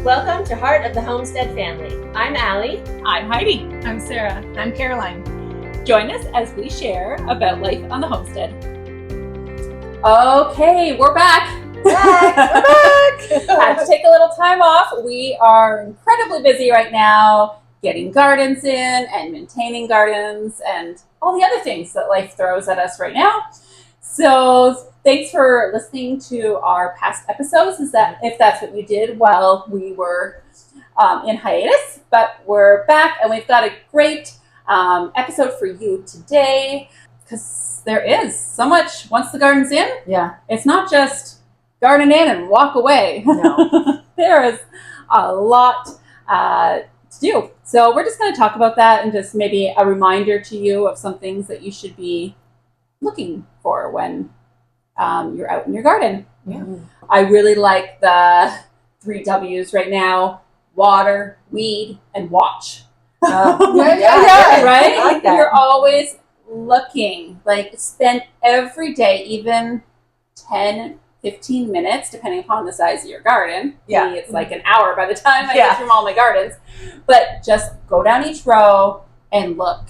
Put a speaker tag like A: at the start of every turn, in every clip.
A: Welcome to Heart of the Homestead Family. I'm Allie.
B: I'm Heidi.
C: I'm Sarah.
D: I'm Caroline.
B: Join us as we share about life on the homestead. Okay, we're back.
D: We're back.
B: Had to take a little time off. We are incredibly busy right now getting gardens in and maintaining gardens and all the other things that life throws at us right now. So thanks for listening to our past episodes, if that's what you did while we were in hiatus. But we're back and we've got a great episode for you today because there is so much once the garden's in.
D: Yeah.
B: It's not just garden in and walk away.
D: No.
B: There is a lot to do. So we're just going to talk about that and just maybe a reminder to you of some things that you should be looking for when you're out in your garden.
D: Yeah.
B: I really like the 3 W's right now: water, weed, and watch.
D: Yeah,
B: Right?
D: I like that.
B: You're always looking. Like, spend every day, even 10, 15 minutes, depending upon the size of your garden.
D: Yeah.
B: Maybe it's like an hour by the time I
D: Yeah.
B: get through all my gardens. But just go down each row and look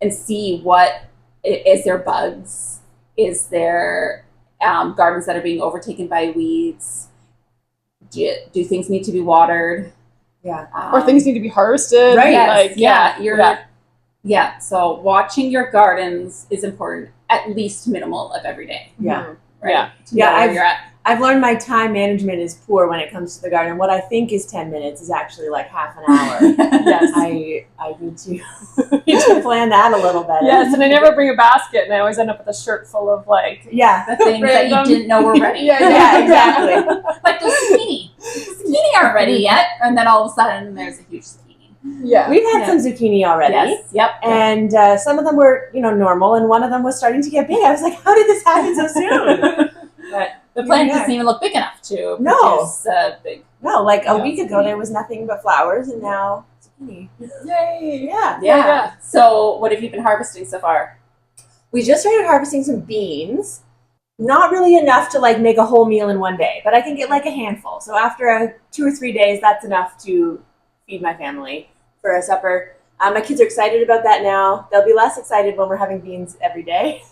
B: and see what is there bugs? Is there gardens that are being overtaken by weeds? Do things need to be watered?
D: Yeah.
C: Or things need to be harvested.
D: Right.
C: Like,
B: Yeah. So watching your gardens is important, at least minimal of every day.
D: Yeah.
B: Right?
C: Yeah.
B: To know where you're at.
D: I've learned my time management is poor when it comes to the garden. What I think is 10 minutes is actually like half an hour.
C: Yes.
D: I need to plan that a little better.
C: Yes, and I never bring a basket, and I always end up with a shirt full of like.
D: Yeah.
B: The things that you
C: Random.
B: didn't know were ready.
D: Yeah, exactly.
B: Like the zucchini. The zucchini aren't ready yet, and then all of a sudden there's a huge zucchini.
C: Yeah.
D: We've had some zucchini already.
B: Yes. Yep.
D: And some of them were, normal, and one of them was starting to get big. I was like, how did this happen so soon?
B: But the plant
D: Yeah.
B: doesn't even look big enough to
D: No.
B: produce big.
D: No, like a
B: Yeah.
D: week ago there was nothing but flowers, and now zucchini.
C: Yay.
D: Yeah.
C: Yeah.
B: So what have you been harvesting so far?
D: We just started harvesting some beans. Not really enough to like make a whole meal in one day, but I can get like a handful. So after 2 or 3 days, that's enough to feed my family for a supper. My kids are excited about that now. They'll be less excited when we're having beans every day.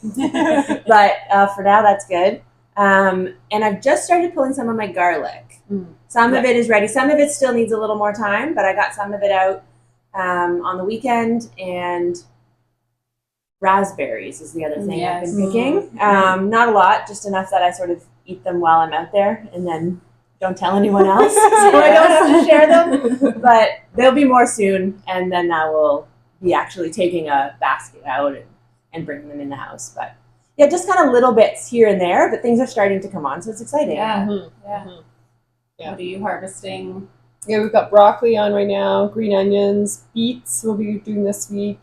D: But for now, that's good. And I've just started pulling some of my garlic. Some of it is ready. Some of it still needs a little more time, but I got some of it out on the weekend. And raspberries is the other thing I've been picking. Not a lot, just enough that I sort of eat them while I'm out there and then don't tell anyone else so I don't have to share them. But there'll be more soon, and then I will be actually taking a basket out and bringing them in the house. But yeah, just kind of little bits here and there, but things are starting to come on, so it's exciting.
B: Yeah.
C: Mhm.
B: Yeah.
C: Yeah.
B: What are you harvesting?
C: Yeah, we've got broccoli on right now, green onions, beets we'll be doing this week.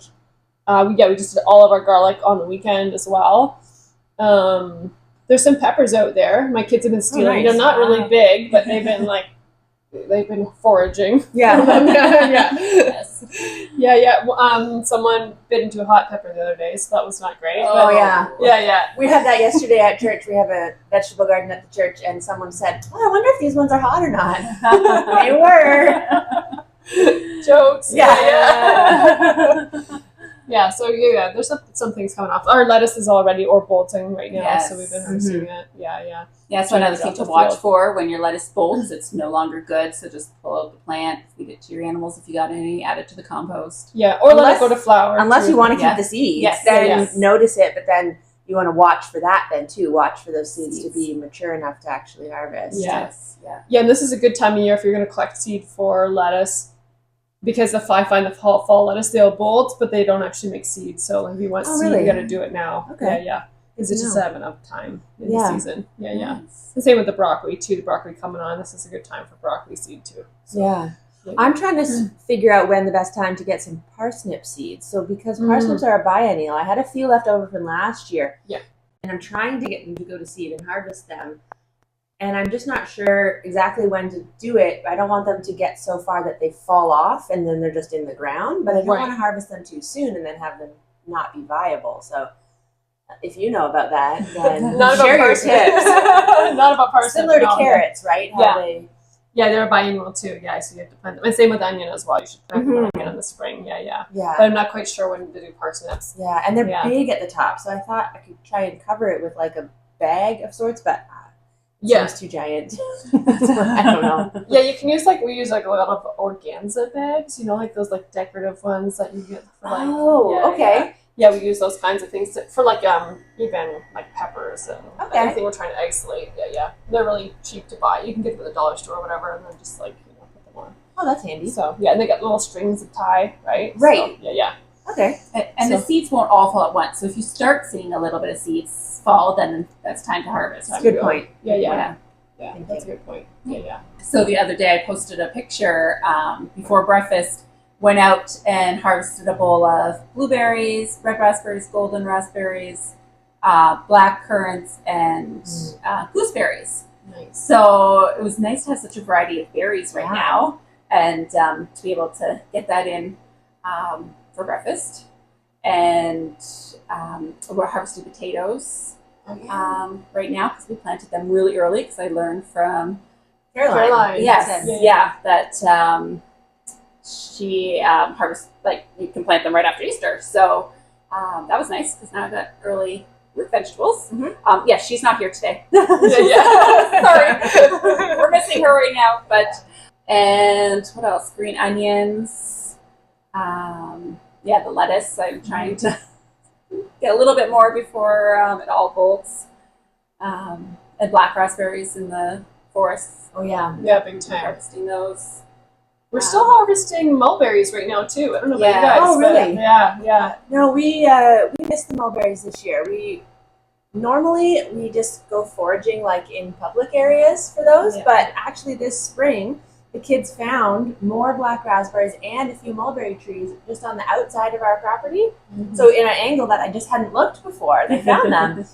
C: We just did all of our garlic on the weekend as well. There's some peppers out there. My kids have been stealing.
D: nice.
C: They're not really big, but they've been foraging.
D: Yeah.
C: yeah.
B: Yes.
C: Yeah. Someone bit into a hot pepper the other day, so that was not great.
D: Oh,
C: but
D: yeah.
C: Yeah.
D: We had that yesterday at church. We have a vegetable garden at the church, and someone said, "Oh, I wonder if these ones are hot or not." They were.
C: Jokes.
B: Yeah.
C: Yeah, so there's some things coming off. Our lettuce is already bolting right now,
B: Yes.
C: so we've been harvesting it. Yeah.
B: Yeah, so another thing to
C: Off the
B: watch
C: field.
B: for when your lettuce bolts, it's no longer good. So just pull out the plant, feed it to your animals if you got any, add it to the compost.
C: Yeah, or let
D: Unless-
C: it go to flower.
D: Unless
C: too.
D: you want to keep
B: Yes.
D: the seeds,
B: Yes.
D: then
C: Yes.
D: notice it, but then you want to watch for that then too. Watch for those seeds to
B: Seeds.
D: be mature enough to actually harvest.
C: Yeah.
B: Yes. Yeah.
C: Yeah, and this is a good time of year if you're going to collect seed for lettuce, because if I find the fall lettuce, they'll bolt, but they don't actually make seeds. So if you want
D: Oh,
C: seed,
D: really?
C: you got to do it now.
D: Okay.
C: Yeah. Because it just
D: No.
C: have enough time in
D: Yeah.
C: the season. Yeah.
B: Nice.
C: The same with the broccoli too. The broccoli coming on. This is a good time for broccoli seed too. So,
D: Yeah.
C: yeah.
D: I'm trying to figure out when the best time to get some parsnip seeds. So because parsnips are a biennial, I had a few left over from last year.
C: Yeah.
D: And I'm trying to get them to go to seed and harvest them. And I'm just not sure exactly when to do it. I don't want them to get so far that they fall off and then they're just in the ground. But I don't
C: Right.
D: want to harvest them too soon and then have them not be viable. So if you know about that, then
C: Not about
D: share your
C: parsnips.
D: tips.
C: Not about parsnips.
D: Similar to
C: no.
D: carrots, right? How
C: Yeah.
D: they
C: Yeah, they're biannual too. Yeah, so you have to plant them. And same with onion as well. You should plant them
D: Mhm.
C: again in the spring. Yeah. But
D: Yeah.
C: I'm not quite sure when to do parsnips.
D: Yeah. And they're
C: Yeah.
D: big at the top. So I thought I could try and cover it with like a bag of sorts, but it
C: Yeah.
D: seems too giant. I don't know.
C: Yeah, you can use we use like a lot of organza bags, like those like decorative ones that you get for like
D: Oh, okay.
C: Yeah, we use those kinds of things for like even like peppers and
D: Okay.
C: anything we're trying to isolate. Yeah. They're really cheap to buy. You can get them at the dollar store or whatever and then just put them on.
D: Oh, that's handy.
C: So yeah, and they got little strings to tie, right?
D: Right.
C: So, yeah.
D: Okay.
B: And the seeds won't all fall at once. So if you start seeing a little bit of seeds fall, then that's time to harvest.
D: That's a good point.
C: Yeah,
D: Thank
C: that's
D: you.
C: a good point. Yeah.
B: So the other day I posted a picture before breakfast, went out and harvested a bowl of blueberries, red raspberries, golden raspberries, black currants, and gooseberries.
C: Nice.
B: So it was nice to have such a variety of berries right
D: Wow.
B: now and to be able to get that in for breakfast. And we're harvesting potatoes right now because we planted them really early because I learned from
C: Caroline.
B: Yes,
C: Yeah.
B: that she harvests, you can plant them right after Easter. So that was nice because now I've got early root vegetables.
D: Mhm.
B: Yeah, she's not here today.
C: Yeah.
B: Sorry. We're missing her right now. And what else? Green onions. The lettuce. I'm trying to get a little bit more before it all bolts. And black raspberries in the forests.
D: Oh, yeah.
C: Yeah, big time.
B: Harvesting those.
C: We're still harvesting mulberries right now too. I don't know about
B: Yeah.
C: you guys.
D: Oh,
C: but
D: really?
C: Yeah.
D: No, we missed the mulberries this year. Normally we just go foraging like in public areas for those,
C: Yeah.
D: but actually this spring the kids found more black raspberries and a few mulberry trees just on the outside of our property. So in an angle that I just hadn't looked before, they found them.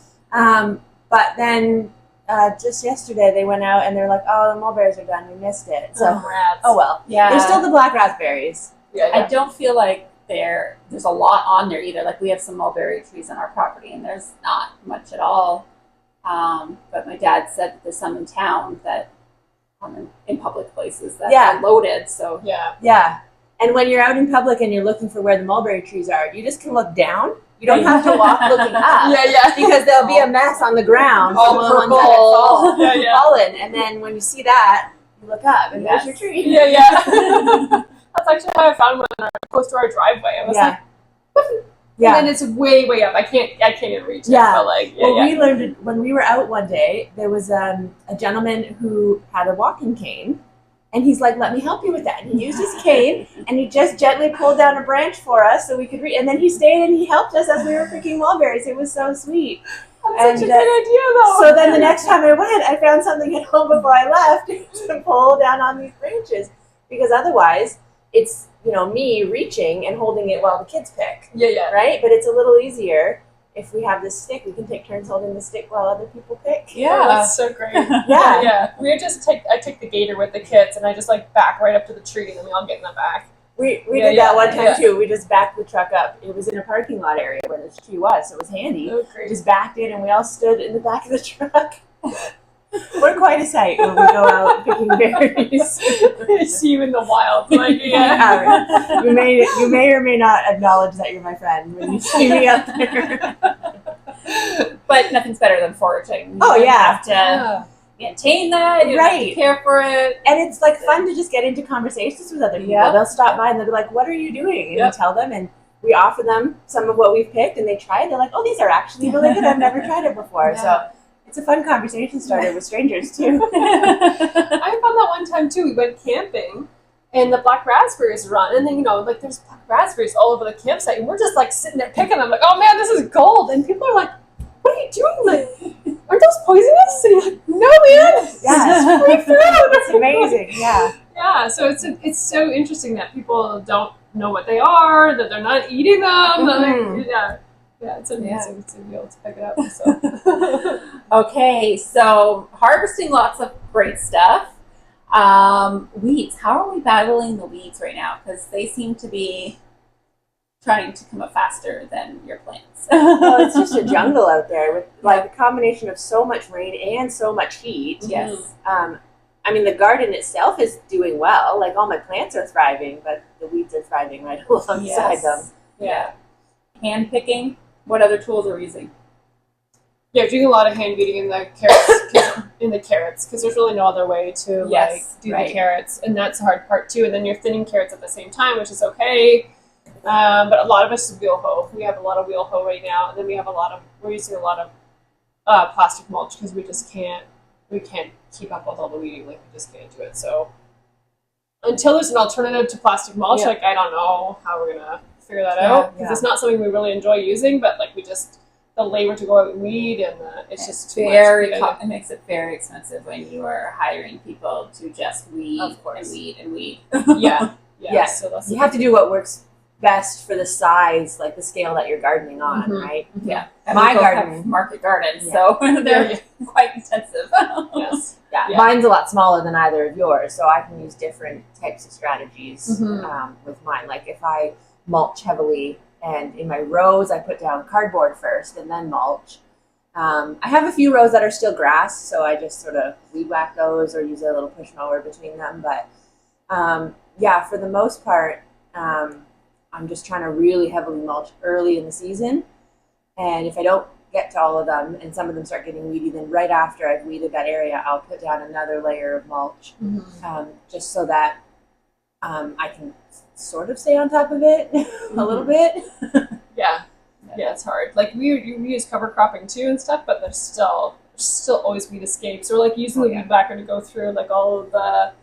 D: But then just yesterday they went out and they're like, "Oh, the mulberries are done. We missed it." So
C: rats.
D: oh well.
B: Yeah.
D: There's still the black raspberries.
C: Yeah.
B: I don't feel like there's a lot on there either. Like we have some mulberry trees on our property and there's not much at all. But my dad said that there's some in town that in public places that
D: Yeah.
B: are loaded. So
C: Yeah.
D: Yeah. And when you're out in public and you're looking for where the mulberry trees are, you just can look down. You don't have to walk looking up.
C: Yeah.
D: Because there'll be a mess on the ground.
C: All
D: from the ones that
C: purple.
D: have
C: Yeah.
D: fallen. And then when you see that, you look up and there's your tree.
C: Yeah. That's actually how I found one close to our driveway. I was like,
D: Yeah.
C: and then it's way, way up. I can't even reach it.
D: Yeah.
C: But
D: We learned it when we were out one day. There was a gentleman who had a walking cane, and he's like, "Let me help you with that." And he used his cane, and he just gently pulled down a branch for us so we could read. And then he stayed and he helped us as we were picking mulberries. It was so sweet.
C: That's such a good idea, though.
D: So then the next time I went, I found something at home before I left to pull down on these branches, because otherwise it's me reaching and holding it while the kids pick.
C: Yeah.
D: Right? But it's a little easier if we have this stick. We can take turns holding the stick while other people pick.
C: Oh, that's so great.
D: Yeah.
C: Yeah. I take the gator with the kids and I just back right up to the tree and then we all get in the back.
D: We
C: Yeah,
D: did that one time
C: yeah.
D: too. We just backed the truck up. It was in a parking lot area where this tree was, so it was handy.
C: Oh,
D: We
C: great.
D: just backed it and we all stood in the back of the truck. We're quite a sight when we go out picking berries.
C: I see you in the wild.
D: Yeah. You may or may not acknowledge that you're my friend when you see me out there.
B: but nothing's better than foraging.
D: Oh,
B: You
D: yeah.
B: have to maintain that. You don't have to
D: Right.
B: care for it.
D: And it's fun to just get into conversations with other people.
B: Yeah.
D: They'll stop by and they'll be like, "What are you doing?" And
C: Yep.
D: we tell them, and we offer them some of what we've picked, and they try it. They're like, "Oh, these are actually really good. I've never tried it before."
C: Yeah.
D: So it's a fun conversation starter with strangers too.
C: I found that one time too. We went camping and the black raspberries were on, and then there's black raspberries all over the campsite, and we're just sitting there picking them, oh man, this is gold, and people are like, "What are you doing? Aren't those poisonous?" And you're like, "No, man,
D: Yeah.
C: it's free food."
D: It's amazing. Yeah.
C: Yeah, so it's so interesting that people don't know what they are, that they're not eating them.
D: Mhm.
C: Yeah, it's amazing to be able to pick it up. So.
B: Okay, so harvesting lots of great stuff. Weeds. How are we battling the weeds right now? Because they seem to be trying to come up faster than your plants.
D: Well, it's just a jungle out there with a combination of so much rain and so much heat.
B: Yes.
D: I mean, the garden itself is doing well. Like all my plants are thriving, but the weeds are thriving right alongside them.
B: Yeah. Hand picking. What other tools are we using?
C: Yeah, doing a lot of hand weeding in the carrots, because there's really no other way to do the carrots, and that's the hard part too. And then you're thinning carrots at the same time, which is okay. But a lot of us is wheel hoe. We have a lot of wheel hoe right now, and then we're using a lot of plastic mulch because we can't keep up with all the weeding. Like we just can't do it. So until there's an alternative to plastic mulch, like I don't know how we're gonna figure that out, because it's not something we really enjoy using, but like the labor to go out and weed, and it's just too much.
B: It makes it very expensive when you are hiring people to just weed and weed and weed.
C: Yeah.
D: So you have to do what works best for the size, like the scale that you're gardening on, right?
B: Yeah.
D: And my garden
B: have market gardens, so they're quite intensive.
C: Yes.
D: Yeah, mine's a lot smaller than either of yours, so I can use different types of strategies with mine. Like if I mulch heavily, and in my rows I put down cardboard first and then mulch. I have a few rows that are still grass, so I just sort of weed whack those or use a little push mower between them. But for the most part, I'm just trying to really heavily mulch early in the season. And if I don't get to all of them and some of them start getting weedy, then right after I've weeded that area, I'll put down another layer of mulch, just so that I can sort of stay on top of it a little bit.
C: Yeah, it's hard. Like we use cover cropping too and stuff, but there's still always weed escapes. Or like using the weed whacker to go through like all of the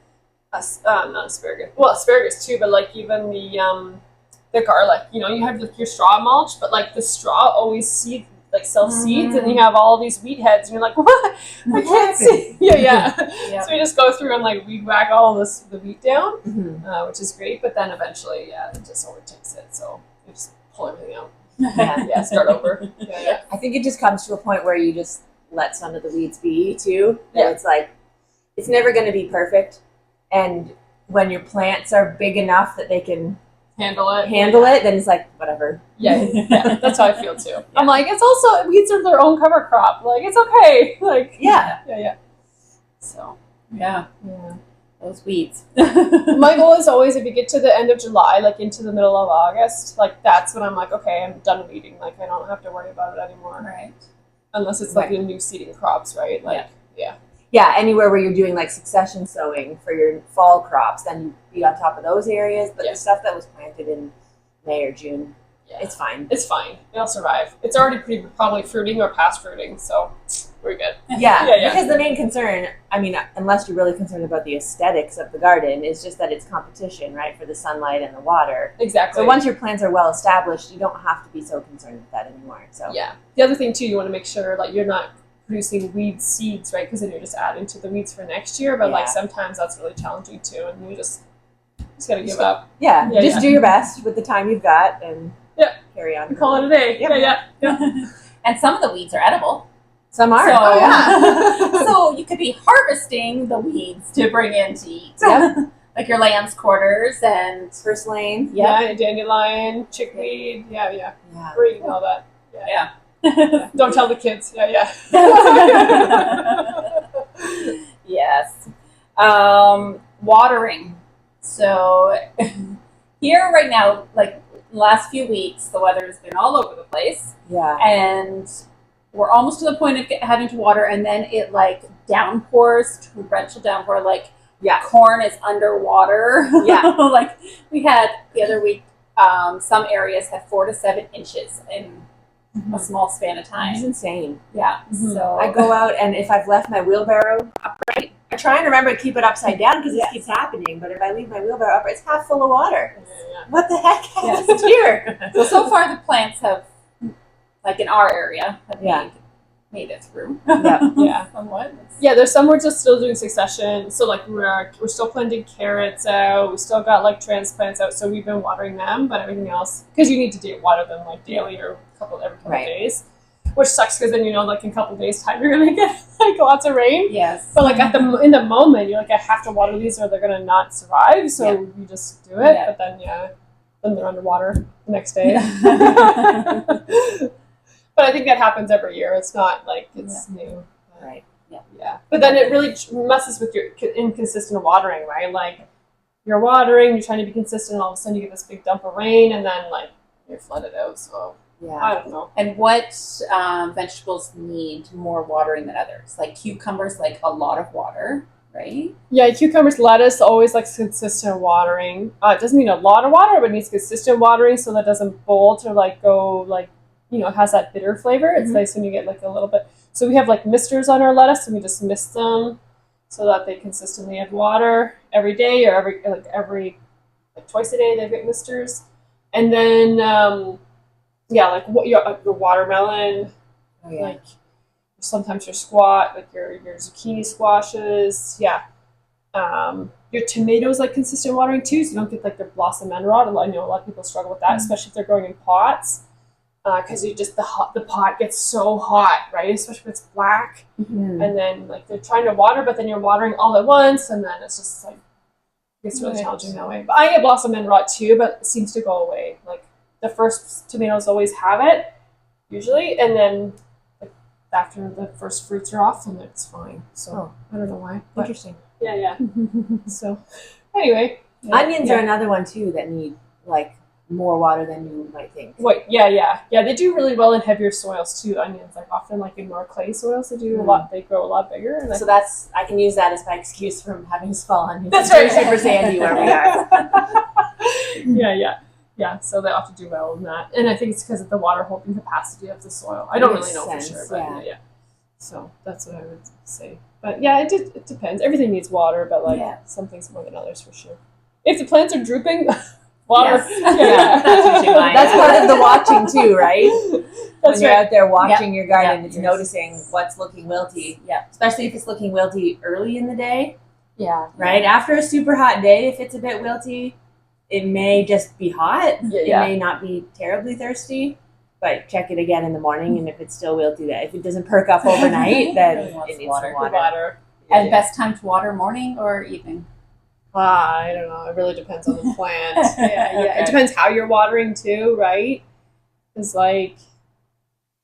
C: not asparagus. Well, asparagus too, but like even the garlic. You know, you have like your straw mulch, but like the straw always sells seeds, and you have all these weed heads, and you're like, what? I can't see. Yeah. So we just go through and like weed whack all the wheat down, which is great. But then eventually, it just overtakes it. So we just pull everything out. Start over. Yeah.
D: I think it just comes to a point where you just let some of the weeds be too. That it's like it's never going to be perfect, and when your plants are big enough that they can handle it, then it's like whatever.
C: Yeah, that's how I feel too. I'm like, it's also weeds are their own cover crop. Like it's okay. Like yeah. So
B: those weeds.
C: My goal is always, if you get to the end of July, like into the middle of August, like that's when I'm like, okay, I'm done weeding. Like I don't have to worry about it anymore.
B: Right.
C: Unless it's like your new seeding crops, right? Like
D: anywhere where you're doing like succession sowing for your fall crops, then you be on top of those areas. But the stuff that was planted in May or June, it's fine.
C: It's fine. It'll survive. It's already probably fruiting or past fruiting, so we're good.
D: Yeah. Because the main concern, I mean, unless you're really concerned about the aesthetics of the garden, is just that it's competition, right, for the sunlight and the water.
C: Exactly.
D: So once your plants are well established, you don't have to be so concerned with that anymore. So
C: the other thing too, you want to make sure like you're not producing weed seeds, right? Because then you're just adding to the weeds for next year. But like sometimes that's really challenging too, and you just gotta give up.
D: Just do your best with the time you've got and carry on.
C: Call it a day. Yeah.
B: And some of the weeds are edible.
D: Some are.
B: So, so you could be harvesting the weeds to bring in to eat. Like your lamb's quarters and
D: purslane.
C: Yeah, dandelion, chickweed. Yeah. We're eating all that.
B: Yeah.
C: Don't tell the kids. Yeah.
B: Yes. Watering. So here right now, like last few weeks, the weather has been all over the place.
D: Yeah.
B: And we're almost to the point of having to water, and then it like downpours, torrential downpour, like corn is underwater. Like we had the other week, some areas had 4 to 7 inches in a small span of time.
D: It's insane.
B: Yeah. So
D: I go out, and if I've left my wheelbarrow upright, I try and remember to keep it upside down because this keeps happening. But if I leave my wheelbarrow upright, it's half full of water. What the heck happened here?
B: So far the plants have, like in our area, have made it through. Somewhat.
C: Yeah, there's some we're just still doing succession. So like we're still planting carrots out. We still got like transplants out. So we've been watering them, but everything else, because you need to water them like daily or every couple days, which sucks because then like in a couple days time you're gonna get like lots of rain.
B: Yes.
C: But like in the moment you're like, I have to water these or they're gonna not survive. So you just do it. But then then they're underwater the next day. But I think that happens every year. It's not like it's new.
D: Right.
C: Yeah. But then it really messes with your inconsistent watering, right? Like you're watering, you're trying to be consistent, and all of a sudden you get this big dump of rain, and then like you're flooded out. So I don't know.
B: And what vegetables need more watering than others? Like cucumbers, like a lot of water, right?
C: Yeah, cucumbers, lettuce always likes consistent watering. It doesn't need a lot of water, but it needs consistent watering so that it doesn't bolt or like go like, it has that bitter flavor. It's nice when you get like a little bit. So we have like misters on our lettuce, and we just mist them so that they consistently have water every day or every twice a day. They get misters, and then like what your watermelon, like sometimes your your zucchini squashes, your tomatoes like consistent watering too, so you don't get like the blossom end rot. I know a lot of people struggle with that, especially if they're growing in pots. Because the pot gets so hot, right? Especially if it's black, and then like they're trying to water, but then you're watering all at once, and then it's just like it's really challenging that way. But I get blossom end rot too, but it seems to go away. Like the first tomatoes always have it, usually, and then like after the first fruits are off, then it's fine. So I don't know why. But,
D: Interesting.
C: Yeah. So anyway,
D: onions are another one too that need like more water than you might think.
C: Yeah. They do really well in heavier soils too. Onions, like often like in more clay soils, they do a lot. They grow a lot bigger. And
D: So I can use that as my excuse from having small onions.
C: That's
D: it's
C: right.
D: Super sandy where we are.
C: Yeah. So they often do well in that, and I think it's because of the water holding capacity of the soil. I don't really know for sure, but yeah. So that's what I would say. But yeah, it depends. Everything needs water, but like some things more than others for sure. If the plants are drooping. Water.
D: Yes. That's part of the watching too, right? When you're out there watching your garden, it's noticing what's looking wilty.
B: Yeah.
D: Especially if it's looking wilty early in the day.
B: Yeah.
D: Right? After a super hot day, if it's a bit wilty, it may just be hot. It may not be terribly thirsty. But check it again in the morning, and if it's still wilty, if it doesn't perk up overnight, then it needs water.
B: And best time to water, morning or evening?
C: I don't know. It really depends on the plant. It depends how you're watering too, right? Because like,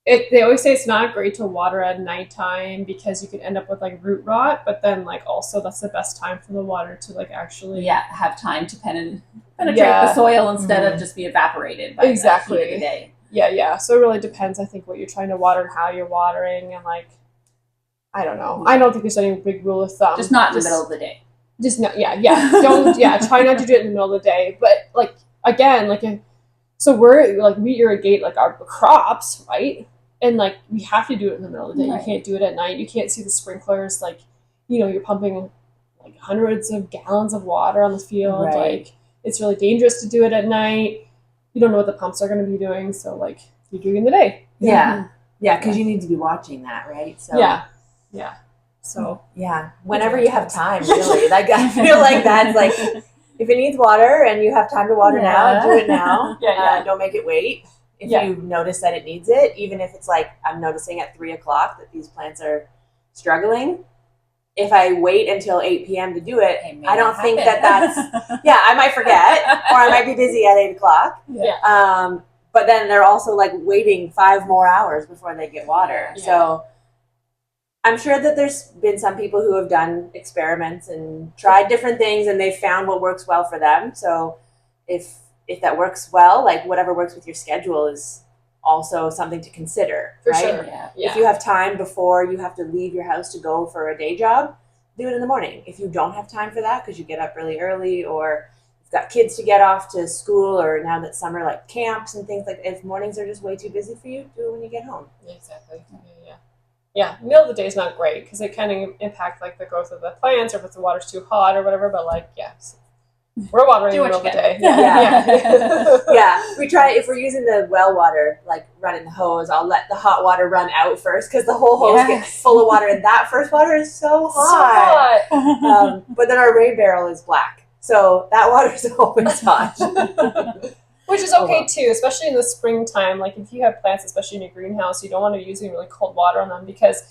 C: they always say it's not great to water at nighttime because you can end up with like root rot. But then like also that's the best time for the water to like actually
B: have time to penetrate the soil instead of just be evaporated by the heat of the day.
C: Yeah. So it really depends. I think what you're trying to water and how you're watering, and like, I don't know. I don't think there's any big rule of thumb.
B: Just not in the middle of the day.
C: Just not, don't, try not to do it in the middle of the day. But like, again, so we irrigate like our crops, right? And like, we have to do it in the middle of the day. Right. You can't do it at night. You can't see the sprinklers. Like, you're pumping like hundreds of gallons of water on the field. Right. Like, it's really dangerous to do it at night. You don't know what the pumps are going to be doing. So like, you're doing it in the day.
D: Yeah. Yeah. Cause you need to be watching that, right? So
C: yeah.
D: So whenever you have time, really. Like I feel like that's like if it needs water and you have time to water now, do it now. Don't make it wait. If you notice that it needs it, even if it's like I'm noticing at 3:00 that these plants are struggling. If I wait until 8 p.m. to do it, I don't think that's I might forget or I might be busy at 8:00. But then they're also like waiting 5 more hours before they get water. So I'm sure that there's been some people who have done experiments and tried different things and they've found what works well for them. So if that works well, like whatever works with your schedule is also something to consider,
C: for
D: right?
C: Sure.
D: If you have time before you have to leave your house to go for a day job, do it in the morning. If you don't have time for that because you get up really early or you've got kids to get off to school or now that summer, like camps and things like if mornings are just way too busy for you, do it when you get home.
C: Exactly. Yeah, middle of the day is not great because it kind of impacts like the growth of the plants or if the water's too hot or whatever. But like, we're watering in the middle of the day.
D: We try if we're using the well water, like running the hose. I'll let the hot water run out first because the whole hose gets full of water, and that first water is so hot. But then our rain barrel is black, so that water is always hot.
C: Which is okay too, especially in the springtime. Like if you have plants, especially in your greenhouse, you don't want to be using really cold water on them because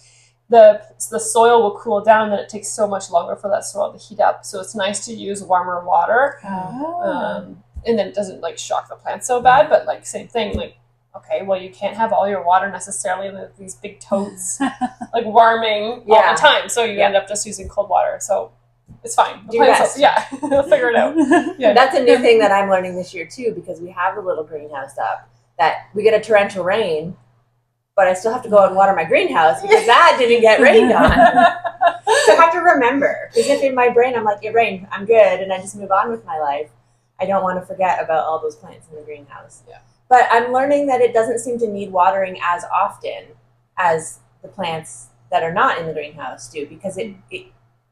C: the soil will cool down and then it takes so much longer for that soil to heat up. So it's nice to use warmer water. And then it doesn't like shock the plants so bad, but like same thing, like okay, well, you can't have all your water necessarily in these big totes, like warming all
D: Yeah.
C: the time. So you
D: Yeah.
C: end up just using cold water. So it's fine.
D: Do your best.
C: Yeah, we'll figure it out. Yeah.
D: That's a new thing that I'm learning this year too, because we have the little greenhouse up. That we get a torrential rain, but I still have to go out and water my greenhouse because that didn't get rained on. So I have to remember, because if in my brain I'm like, it rained, I'm good, and I just move on with my life, I don't want to forget about all those plants in the greenhouse.
C: Yeah.
D: But I'm learning that it doesn't seem to need watering as often as the plants that are not in the greenhouse do, because it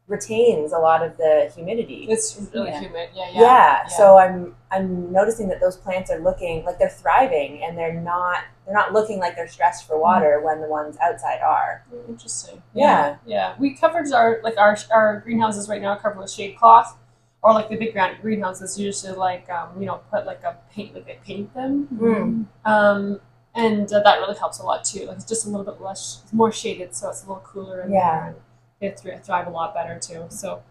D: retains a lot of the humidity.
C: It's really
B: Yeah.
C: humid.
D: Yeah. So I'm noticing that those plants are looking like they're thriving, and they're not looking like they're stressed for water when the ones outside are.
C: Interesting.
D: Yeah.
C: Yeah. We covered our greenhouses right now are covered with shade cloth, or like the big greenhouses usually like put like a paint, like they paint them.
D: Mm.
C: And that really helps a lot too. Like it's just a little bit more shaded, so it's a little cooler in there, and they thrive a lot better too. So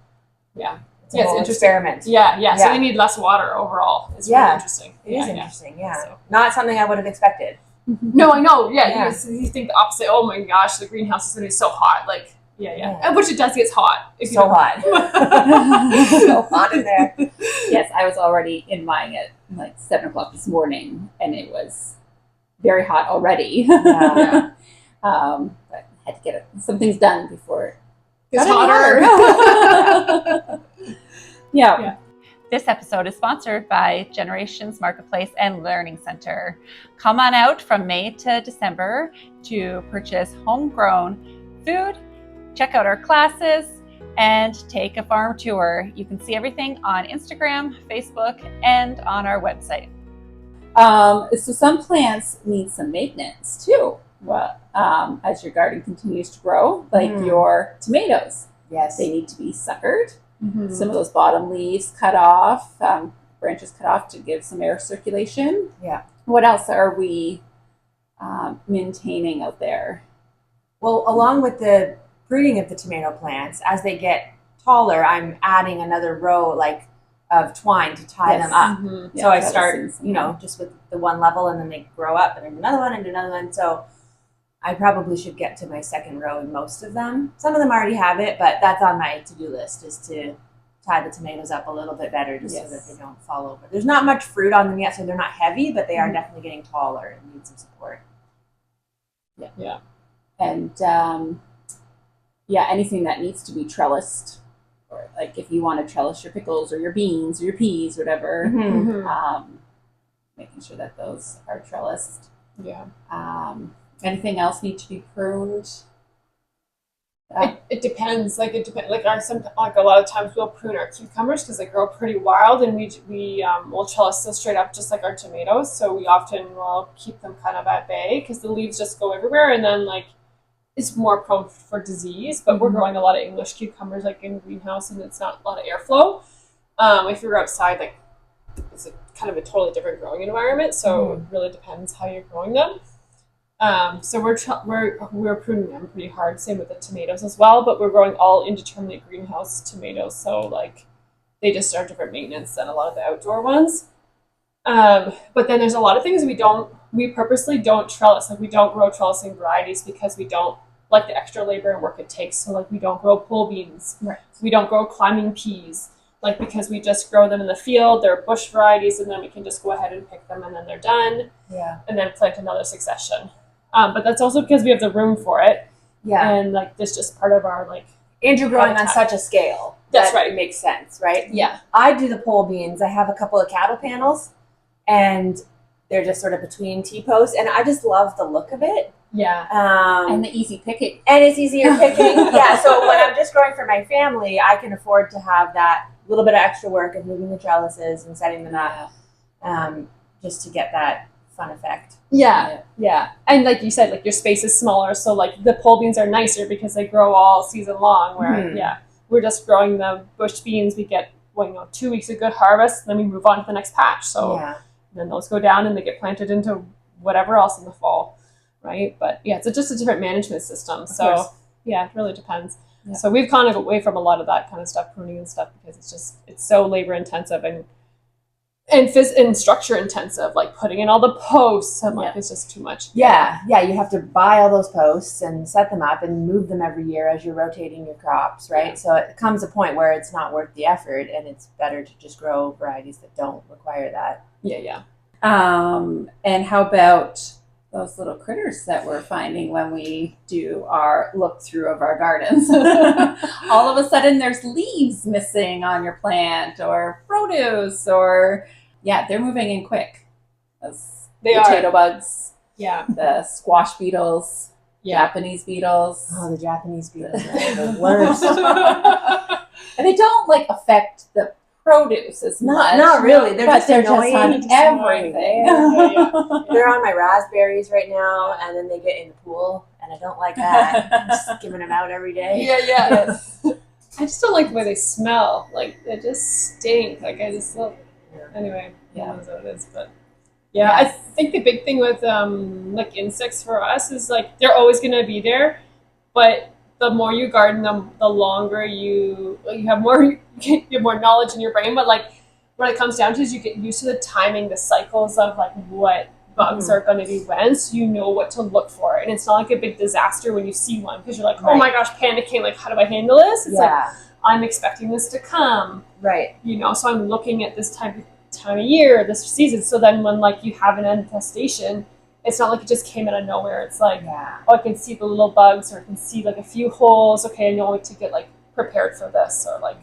C: yeah.
D: It's a whole
C: interesting.
D: experiment.
C: Yeah. So they need less water overall. It's really interesting.
D: It is interesting. Yeah.
C: So.
D: Not something I would have expected.
C: No, I know. Yeah.
D: Yeah.
C: You think the opposite. Oh my gosh, the greenhouse is going to be so hot. Like, yeah. And which it does get hot. If you
D: So
C: don't-
D: hot. So hot in there.
B: Yes, I was already in mine at like 7 o'clock this morning, and it was very hot already.
D: Yeah.
B: But had to get some things done before
C: It's
B: got any
C: hotter.
B: Yeah.
E: This episode is sponsored by Generations Marketplace and Learning Center. Come on out from May to December to purchase homegrown food, check out our classes, and take a farm tour. You can see everything on Instagram, Facebook, and on our website.
B: So some plants need some maintenance too. Well, as your garden continues to grow, like your tomatoes,
D: Yes.
B: they need to be suckered.
C: Mhm.
B: Some of those bottom leaves cut off, branches cut off to give some air circulation.
D: Yeah.
B: What else are we maintaining out there?
D: Well, along with the pruning of the tomato plants, as they get taller, I'm adding another row of twine to tie
B: Yes.
D: them up.
C: Mhm.
D: So I
B: that
D: start,
B: is-
D: just with the one level, and then they grow up, and then another one, and another one. So I probably should get to my second row in most of them. Some of them already have it, but that's on my to-do list, is to tie the tomatoes up a little bit better, just so that they don't fall over. There's not much fruit on them yet, so they're not heavy, but they are definitely getting taller and need some support.
B: And anything that needs to be trellised, or like if you want to trellis your pickles or your beans or your peas, whatever,
C: Mhm.
B: making sure that those are trellised.
C: Yeah.
B: Anything else need to be pruned?
C: It depends. Like a lot of times we'll prune our cucumbers because they grow pretty wild, and we'll trellis them straight up just like our tomatoes. So we often will keep them kind of at bay because the leaves just go everywhere, and then it's more prone for disease. But we're growing a lot of English cucumbers in greenhouse, and it's not a lot of airflow. If you're outside, it's kind of a totally different growing environment. So it really depends how you're growing them. So we're pruning them pretty hard. Same with the tomatoes as well, but we're growing all indeterminate greenhouse tomatoes. So they just are different maintenance than a lot of the outdoor ones. But then there's a lot of things we purposely don't trellis. We don't grow trellising varieties because we don't like the extra labor and work it takes. So we don't grow pole beans.
B: Right.
C: We don't grow climbing peas. Because we just grow them in the field. They're bush varieties, and then we can just go ahead and pick them, and then they're done.
D: Yeah.
C: And then plant another succession. But that's also because we have the room for it.
D: Yeah.
C: And this just part of our
D: And you're growing on
C: habitat.
D: such a scale.
C: That's
D: that
C: right.
D: It makes sense, right?
C: Yeah.
D: I do the pole beans. I have a couple of cattle panels, and they're just sort of between T-posts, and I just love the look of it.
C: Yeah.
B: And the easy picking.
D: And it's easier picking. Yeah, so when I'm just growing for my family, I can afford to have that little bit of extra work of moving the trellises and setting them up, just to get that fun effect.
C: Yeah. And like you said, your space is smaller, so the pole beans are nicer because they grow all season long, where we're just growing the bush beans. We get 2 weeks of good harvest, then we move on to the next patch. So then those go down and they get planted into whatever else in the fall, right? But it's just a different management system. So it really depends. Yeah. So we've kind of away from a lot of that kind of stuff, pruning and stuff, because it's so labor intensive, and and structure intensive, like putting in all the posts. I'm like, it's just too much.
D: Yeah, you have to buy all those posts and set them up and move them every year as you're rotating your crops, right?
C: Yeah.
D: So it comes a point where it's not worth the effort, and it's better to just grow varieties that don't require that.
C: Yeah.
B: And how about those little critters that we're finding when we do our look through of our gardens? All of a sudden there's leaves missing on your plant, or produce, or they're moving in quick. Those potato bugs,
C: Yeah.
B: the squash beetles,
C: Yeah.
B: Japanese beetles.
D: Oh, the Japanese beetles are the worst.
B: And they don't like affect the produce as much.
D: Not really. They're just annoying.
B: on everything.
C: Yeah.
D: They're on my raspberries right now, and then they get in the pool, and I don't like that. I'm just giving them out every day.
C: Yeah. I just don't like the way they smell. Like, they just stink. Like, I just love. Anyway,
B: Yeah.
C: that's what it is. But yeah, I think the big thing with like insects for us is like they're always gonna be there, but the more you garden them, the longer you have more knowledge in your brain. But like what it comes down to is you get used to the timing, the cycles of like what bugs are going to be when, so you know what to look for, and it's not like a big disaster when you see one because you're like, oh my gosh, panicking, like how do I handle this? It's like I'm expecting this to come,
D: right?
C: You know, so I'm looking at this time of year, this season. So then when like you have an infestation, it's not like it just came out of nowhere. It's like, oh, I can see the little bugs, or I can see like a few holes. Okay, I know to get like prepared for this, or like,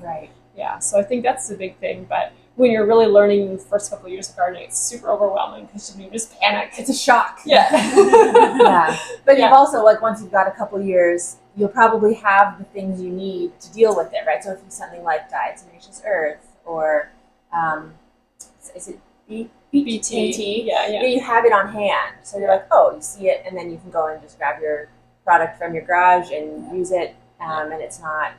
C: so I think that's the big thing. But when you're really learning the first couple of years of gardening, it's super overwhelming because you just panic.
D: It's a shock.
C: Yeah.
D: But you've also, like, once you've got a couple years, you'll probably have the things you need to deal with it, right? So if it's something like diatomaceous earth, or is it BT?
C: Yeah.
D: You have it on hand. So you're like, oh, you see it, and then you can go and just grab your product from your garage and use it, and it's not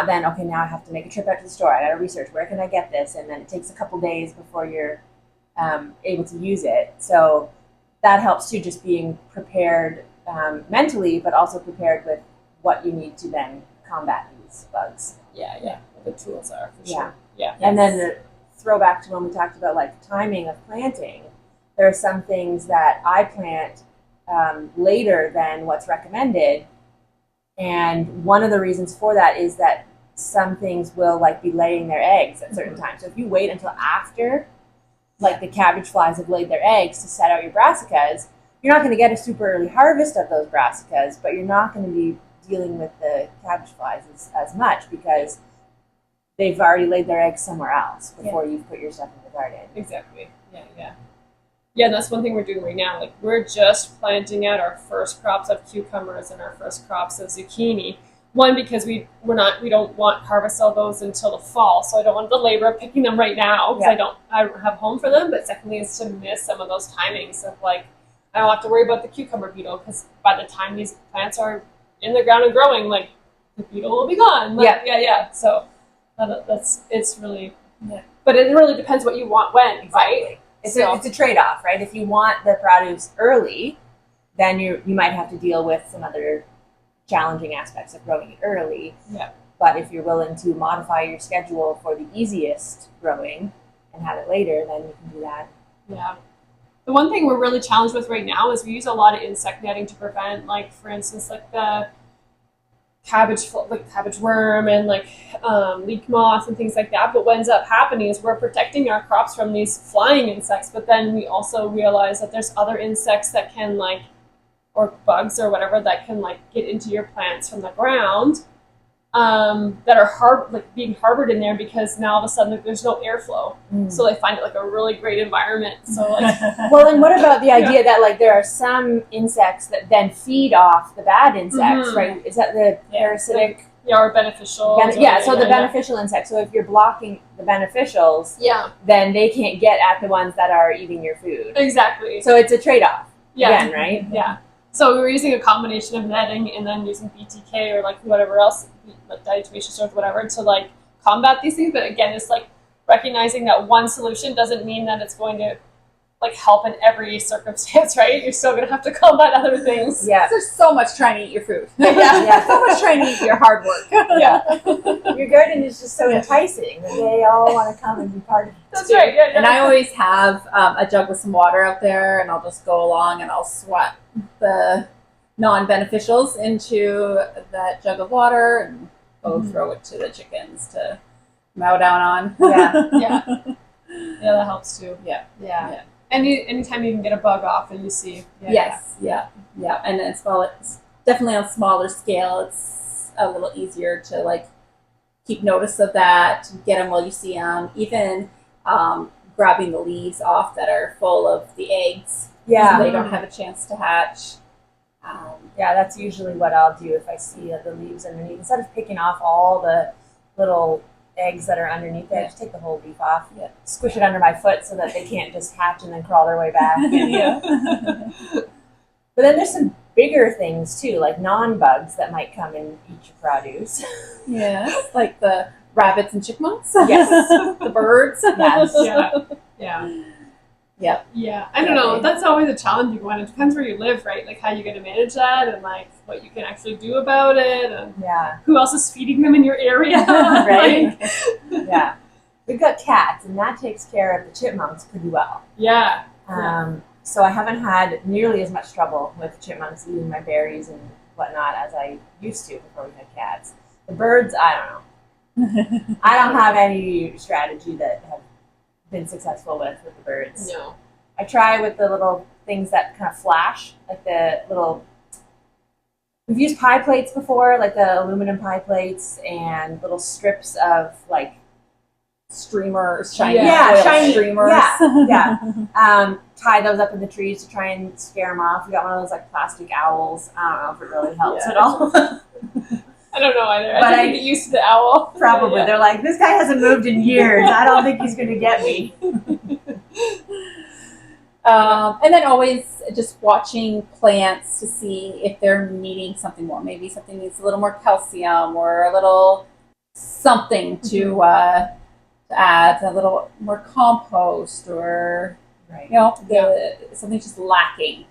D: then, okay, now I have to make a trip out to the store. I got to research, where can I get this? And then it takes a couple days before you're able to use it. So that helps too, just being prepared mentally, but also prepared with what you need to then combat these bugs.
C: Yeah. What the tools are, for sure. Yeah.
D: And then the throwback to when we talked about like timing of planting, there are some things that I plant later than what's recommended. And one of the reasons for that is that some things will like be laying their eggs at certain times. So if you wait until after like the cabbage flies have laid their eggs to set out your brassicas, you're not going to get a super early harvest of those brassicas, but you're not going to be dealing with the cabbage flies as much because they've already laid their eggs somewhere else before you've put your stuff in the garden.
C: Exactly. Yeah, and that's one thing we're doing right now. Like, we're just planting out our first crops of cucumbers and our first crops of zucchini. One, because we don't want harvest all those until the fall, so I don't want the labor of picking them right now because I don't have home for them. But secondly, is to miss some of those timings of like, I don't have to worry about the cucumber beetle because by the time these plants are in the ground and growing, like the beetle will be gone. Like, So it's really, but it really depends what you want when, right?
D: It's a trade-off, right? If you want the produce early, then you might have to deal with some other challenging aspects of growing it early.
C: Yeah.
D: But if you're willing to modify your schedule for the easiest growing and have it later, then you can do that.
C: Yeah. The one thing we're really challenged with right now is we use a lot of insect netting to prevent, like, for instance, like the cabbage worm and like leek moth and things like that. But what ends up happening is we're protecting our crops from these flying insects, but then we also realize that there's other insects that can like, or bugs or whatever, that can like get into your plants from the ground, that are being harbored in there because now all of a sudden there's no airflow. So they find it like a really great environment. So like,
D: well, and what about the idea that like there are some insects that then feed off the bad insects, right? Is that the parasitic?
C: Or beneficial.
D: The beneficial insects. So if you're blocking the beneficials, then they can't get at the ones that are eating your food.
C: Exactly.
D: So it's a trade-off. Again, right?
C: Yeah. So we were using a combination of netting and then using BTK or like whatever else, like diatomaceous earth, whatever, to like combat these things. But again, it's like recognizing that one solution doesn't mean that it's going to like help in every circumstance, right? You're still gonna have to combat other things.
D: Yeah.
B: There's so much trying to eat your food.
D: Yeah.
B: So much trying to eat your hard work.
D: Yeah. Your garden is just so enticing that they all want to come and be part of it.
C: That's
D: too.
C: right. Yeah,
B: And I always have a jug with some water out there, and I'll just go along and I'll swat the non-beneficials into that jug of water and go throw it to the chickens to mow down on.
D: Yeah.
C: Yeah, that helps too.
B: Yeah.
C: Yeah. Anytime you can get a bug off and you see.
B: Yes. Yeah. And it's definitely on a smaller scale. It's a little easier to like keep notice of that, get them while you see them. Even grabbing the leaves off that are full of the eggs.
D: Yeah.
B: So they don't have a chance to hatch.
D: Yeah, that's usually what I'll do if I see the leaves underneath. Instead of picking off all the little eggs that are underneath it, I just take the whole leaf off, squish it under my foot so that they can't just hatch and then crawl their way back. But then there's some bigger things too, like non-bugs that might come and eat your produce.
B: Yes, like the rabbits and chipmunks.
D: Yes.
B: The birds.
D: Yes.
C: Yeah. I don't know. That's always a challenging one. It depends where you live, right? Like how you're going to manage that and like what you can actually do about it and
D: Yeah.
C: who else is feeding them in your area.
D: Right?
C: Like,
D: Yeah. We've got cats, and that takes care of the chipmunks pretty well.
C: yeah.
D: So I haven't had nearly as much trouble with chipmunks eating my berries and whatnot as I used to before we had cats. The birds, I don't know. I don't have any strategy that have been successful with the birds.
C: No.
D: I try with the little things that kind of flash, like the little. We've used pie plates before, like the aluminum pie plates, and little strips of like
B: Streamers, shiny,
D: shiny
B: streamers.
D: Yeah. Tie those up in the trees to try and scare them off. We got one of those like plastic owls. I don't know if it really helps at all.
C: I don't know either.
D: But
C: I get used to the owl.
D: Probably.
C: Yeah.
D: They're like, this guy hasn't moved in years. I don't think he's going to get me.
B: And then always just watching plants to see if they're needing something more. Maybe something needs a little more calcium or a little something to add, a little more compost or,
D: Right.
B: something's just lacking.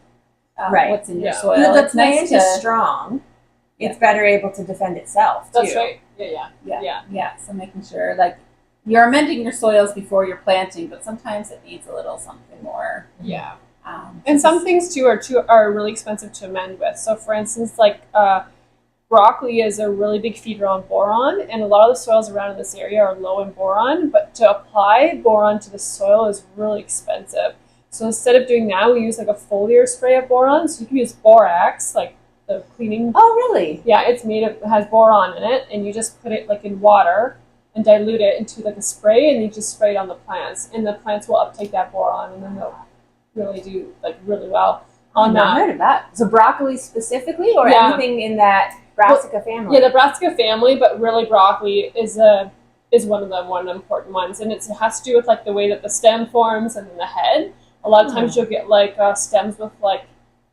D: Right.
B: What's in your
C: Yeah.
B: soil.
D: The
B: It's nice
D: plant is strong. It's better able to defend itself, too.
C: That's right. Yeah.
B: Yeah, so making sure, like, you're amending your soils before you're planting, but sometimes it needs a little something more.
C: Yeah.
B: Um,
C: And some things too are really expensive to amend with. So for instance, like broccoli is a really big feeder on boron, and a lot of the soils around in this area are low in boron, but to apply boron to the soil is really expensive. So instead of doing that, we use like a foliar spray of boron. So you can use borax, like the cleaning.
D: Oh, really?
C: Yeah, it has boron in it, and you just put it like in water and dilute it into like a spray, and you just spray it on the plants, and the plants will uptake that boron, and then they'll really do like really well on
D: I've
C: that.
D: not heard of that. So broccoli specifically, or
C: Yeah.
D: anything in that brassica family?
C: Yeah, the brassica family, but really broccoli is one of the important ones, and it has to do with like the way that the stem forms and then the head. A lot of times you'll get like stems with like,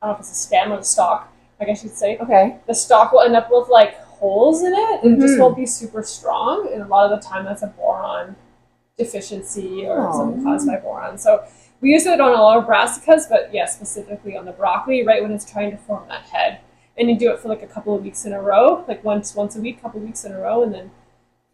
C: I don't know if it's a stem or the stalk, I guess you'd say.
D: Okay.
C: The stalk will end up with like holes in it, and it just
D: Mhm.
C: won't be super strong. And a lot of the time, that's a boron deficiency or something caused by boron. So we use it on a lot of brassicas, but yeah, specifically on the broccoli, right when it's trying to form that head. And you do it for like a couple of weeks in a row, like once a week, couple of weeks in a row, and then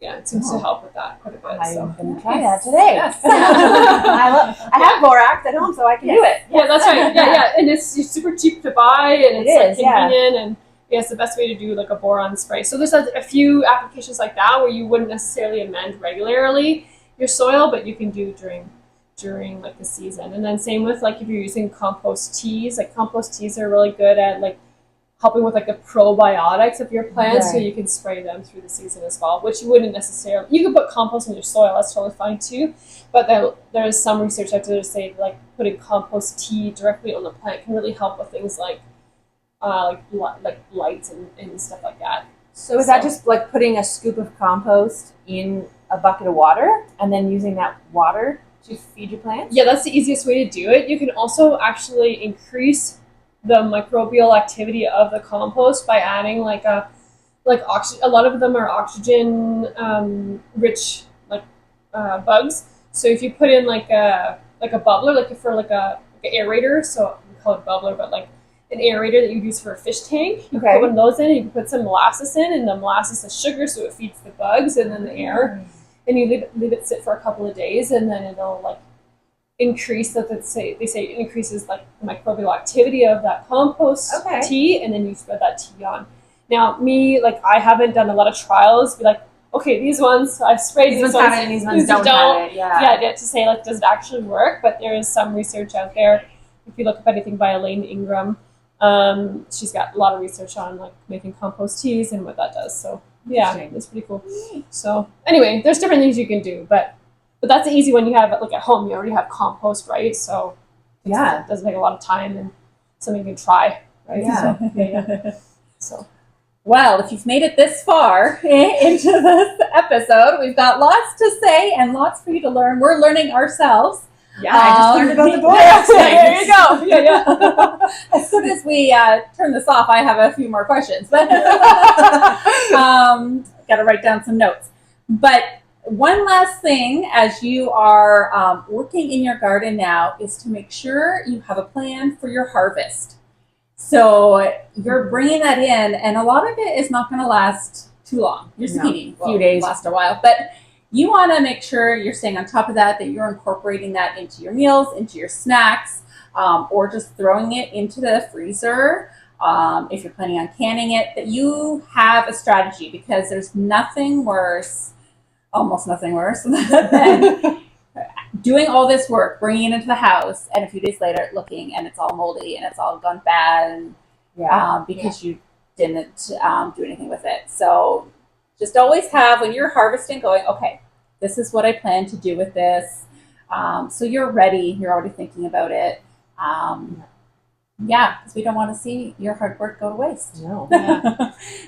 C: yeah, it seems to help with that quite a bit.
D: I'm going to try that today.
C: Yes.
D: I have borax at home, so I can do it.
C: Yeah, that's right. Yeah, and it's super cheap to buy, and
D: It
C: it's
D: is,
C: like convenient, and yeah, it's the best way to do like a boron spray. So there's a few applications like that where you wouldn't necessarily amend regularly your soil, but you can do during like the season. And then same with like if you're using compost teas, like compost teas are really good at like helping with like the probiotics of your plants, so
D: Right.
C: you can spray them through the season as well, which you wouldn't necessarily. You could put compost in your soil, that's totally fine too, but there's some research out there to say like putting compost tea directly on the plant can really help with things like lights and stuff like that.
D: So is that just like putting a scoop of compost in a bucket of water and then using that water to feed your plants?
C: Yeah, that's the easiest way to do it. You can also actually increase the microbial activity of the compost by adding like oxygen. A lot of them are oxygen rich bugs. So if you put in like like a bubbler, like for like an aerator. So we call it bubbler, but like an aerator that you use for a fish tank. You
D: Okay.
C: put one of those in, and you can put some molasses in, and the molasses has sugar, so it feeds the bugs and then the air. And you leave it sit for a couple of days, and then it'll like increase that. They say it increases like the microbial activity of that compost tea, and then you spread that tea on. Now, me, like, I haven't done a lot of trials. Be like, okay, these ones I've sprayed.
D: These ones have it, and these ones don't have it. Yeah.
C: To say like, does it actually work? But there is some research out there. If you look up anything by Elaine Ingram, she's got a lot of research on like making compost teas and what that does. So yeah, it's pretty cool. So anyway, there's different things you can do, but that's the easy one. You have like at home, you already have compost, right? So it doesn't take a lot of time and something you can try, right?
D: Yeah.
C: So.
B: Well, if you've made it this far into this episode, we've got lots to say and lots for you to learn. We're learning ourselves.
D: Yeah, I just learned about the boys.
C: There you go. Yeah.
B: As soon as we turn this off, I have a few more questions. But got to write down some notes. But one last thing, as you are working in your garden now, is to make sure you have a plan for your harvest. So you're bringing that in, and a lot of it is not going to last too long. Your zucchini
D: few days,
B: last a while, but you want to make sure you're staying on top of that, that you're incorporating that into your meals, into your snacks, or just throwing it into the freezer. If you're planning on canning it, that you have a strategy, because there's nothing worse, almost nothing worse, than doing all this work, bringing it into the house, and a few days later looking and it's all moldy and it's all gone bad, and because you didn't do anything with it. So just always have, when you're harvesting, going, okay, this is what I plan to do with this. So you're ready. You're already thinking about it. Because we don't want to see your hard work go to waste.
D: No.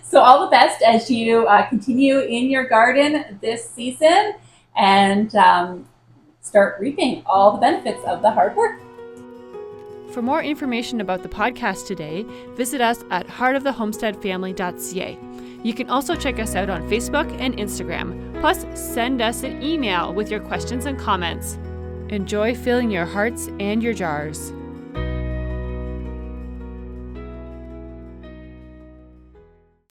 B: So all the best as you continue in your garden this season and start reaping all the benefits of the hard work.
F: For more information about the podcast today, visit us at heartofthehomesteadfamily.ca. You can also check us out on Facebook and Instagram. Plus, send us an email with your questions and comments. Enjoy filling your hearts and your jars.